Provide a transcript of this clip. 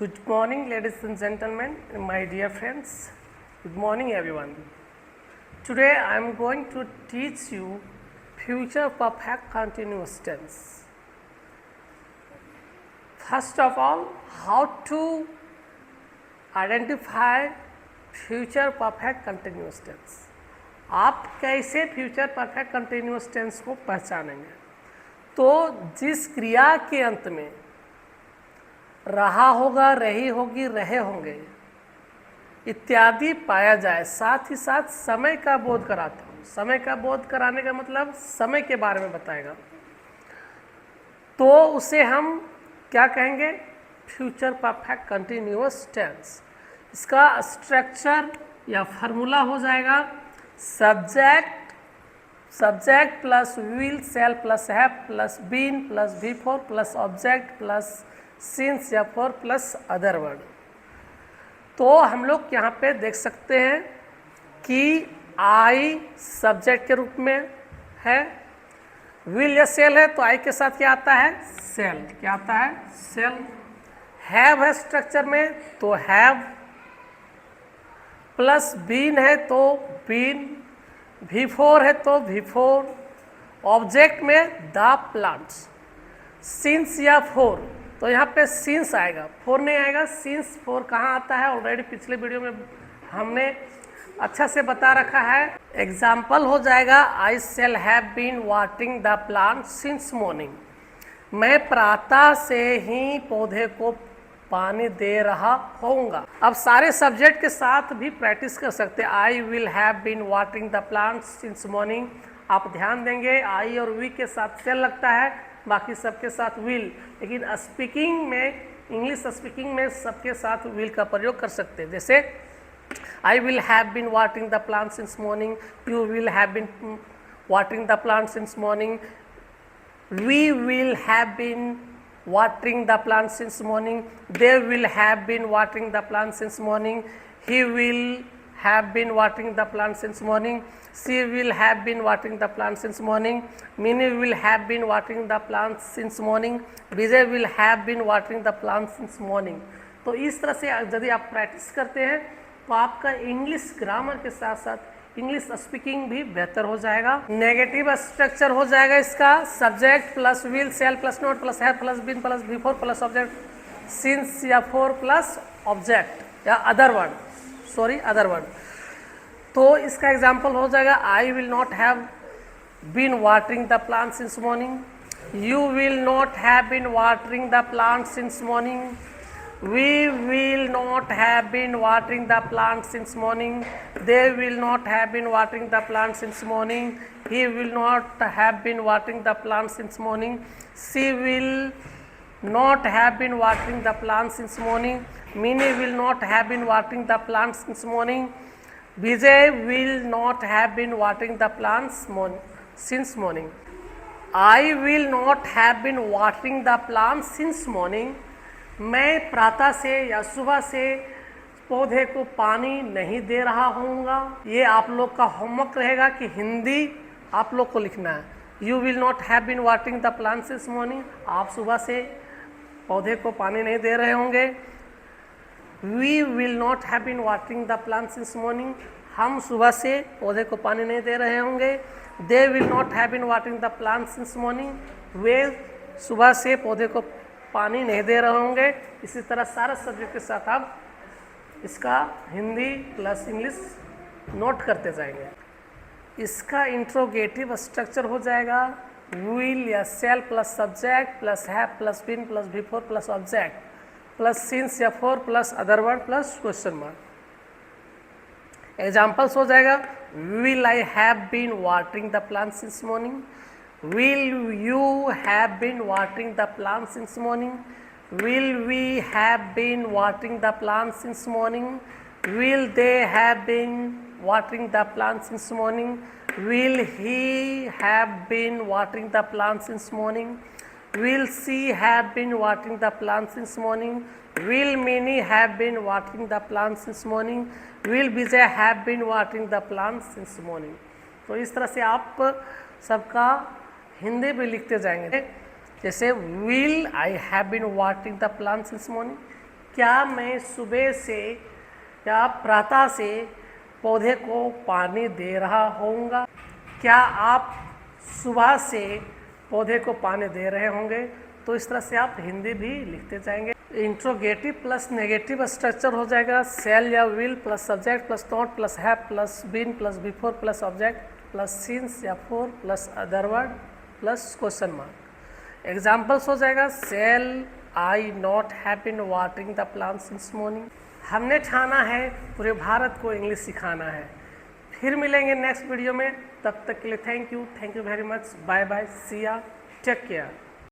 Good morning, ladies and gentlemen, my dear friends. Good morning, everyone. Today I am going to teach you future perfect continuous tense. First of all, how to identify future perfect continuous tense. आप कैसे future perfect continuous tense को पहचानेंगे? तो जिस क्रिया के अंत में रहा होगा, रही होगी, रहे होंगे इत्यादि पाया जाए, साथ ही साथ समय का बोध कराता हूँ। समय का बोध कराने का मतलब समय के बारे में बताएगा, तो उसे हम क्या कहेंगे? Future perfect continuous tense. इसका स्ट्रक्चर या फार्मूला हो जाएगा subject plus will shall plus have plus been plus before plus object plus since या फॉर प्लस अदर वर्ड। तो हम लोग यहाँ पे देख सकते हैं कि आई सब्जेक्ट के रूप में है, विल या सेल है तो आई के साथ क्या आता है? सेल। क्या आता है? सेल। हैव है स्ट्रक्चर में तो हैव, प्लस बीन है तो बीन, बिफोर है तो बिफोर, ऑब्जेक्ट में द प्लांट्स, सिंस या फोर तो यहाँ पे सिंस आएगा, फोर नहीं आएगा। सिंस फोर कहाँ आता है? ऑलरेडी पिछले वीडियो में हमने अच्छा से बता रखा है। एग्जाम्पल हो जाएगा I shall have been watering the plant since morning. मैं प्रातः से ही पौधे को पानी दे रहा होऊंगा। अब सारे सब्जेक्ट के साथ भी प्रैक्टिस कर सकते हैं। I will have been watering the plant since morning. आप ध्यान देंगे आई और वी के साथ सेल लगता है, बाकी सबके साथ विल, लेकिन स्पीकिंग में, इंग्लिश स्पीकिंग में सबके साथ विल का प्रयोग कर सकते हैं। जैसे I will have been watering the plant since morning, you will have been watering the plant since morning, we will have been watering the plant since morning, they will have been watering the plant since morning, he will have been watering the plant since morning, she will have been watering the plant since morning, Minnie will have been watering the plant since morning, Vijay will have been watering the plant since morning। तो इस तरह से यदि आप practice करते हैं तो आपका इंग्लिश ग्रामर के साथ साथ इंग्लिश स्पीकिंग भी बेहतर हो जाएगा। नेगेटिव स्ट्रक्चर हो जाएगा इसका subject plus will shall plus not plus have plus been plus before plus object since या फोर प्लस ऑब्जेक्ट या अदर वर्ड। तो इसका एग्जांपल हो जाएगा I will not have been watering the plant since morning, you will not have been watering the plant since morning, we will not have been watering the plant since morning, they will not have been watering the plant since morning, he will not have been watering the plant since morning, she will not have been watering the plant since morning, Minnie will not have been watering the plant since morning, Vijay will not have been watering the plants since morning, I will not have been watering the plant since morning। मैं प्रातः से या सुबह से पौधे को पानी नहीं दे रहा होऊंगा। ये आप लोग का होमवर्क रहेगा कि हिंदी आप लोग को लिखना है। You will not have been watering the plant since morning, आप सुबह से पौधे को पानी नहीं दे रहे होंगे। We will not have been watering the plant since morning, हम सुबह से पौधे को पानी नहीं दे रहे होंगे। They will not have been watering the plant since morning, वे सुबह से पौधे को पानी नहीं दे रहे होंगे। इसी तरह सारे सब्जेक्ट के साथ आप इसका हिंदी प्लस इंग्लिश नोट करते जाएंगे। इसका इंट्रोगेटिव स्ट्रक्चर हो जाएगा विल या shall plus subject plus have plus been plus before plus object plus since या for plus other word plus question mark. Examples हो जाएगा will I have been watering the plant since morning, will you have been watering the plant since morning, will we have been watering the plant since morning, will they have been watering the plant since morning, will he have been watering the plant since morning, will she have been watering the plant since morning, will Minnie have been watering the plant since morning, will Vijay have been watering the plant since morning। तो इस तरह से आप सबका हिंदी भी लिखते जाएंगे। जैसे will I have been watering the plant since morning, क्या मैं सुबह से या प्रातः से पौधे को पानी दे रहा होऊंगा? क्या आप सुबह से पौधे को पानी दे रहे होंगे? तो इस तरह से आप हिंदी भी लिखते जाएंगे। इंट्रोगेटिव प्लस नेगेटिव स्ट्रक्चर हो जाएगा, शैल या will plus subject plus not plus have plus been plus before plus object plus since या for plus other word plus question mark. Examples हो जाएगा, shall I not have been watering the plants since morning. हमने ठाना है पूरे भारत को English सिखाना है। फिर मिलेंगे नेक्स्ट वीडियो में, तब तक के लिए thank you very much, bye bye, see ya, take care.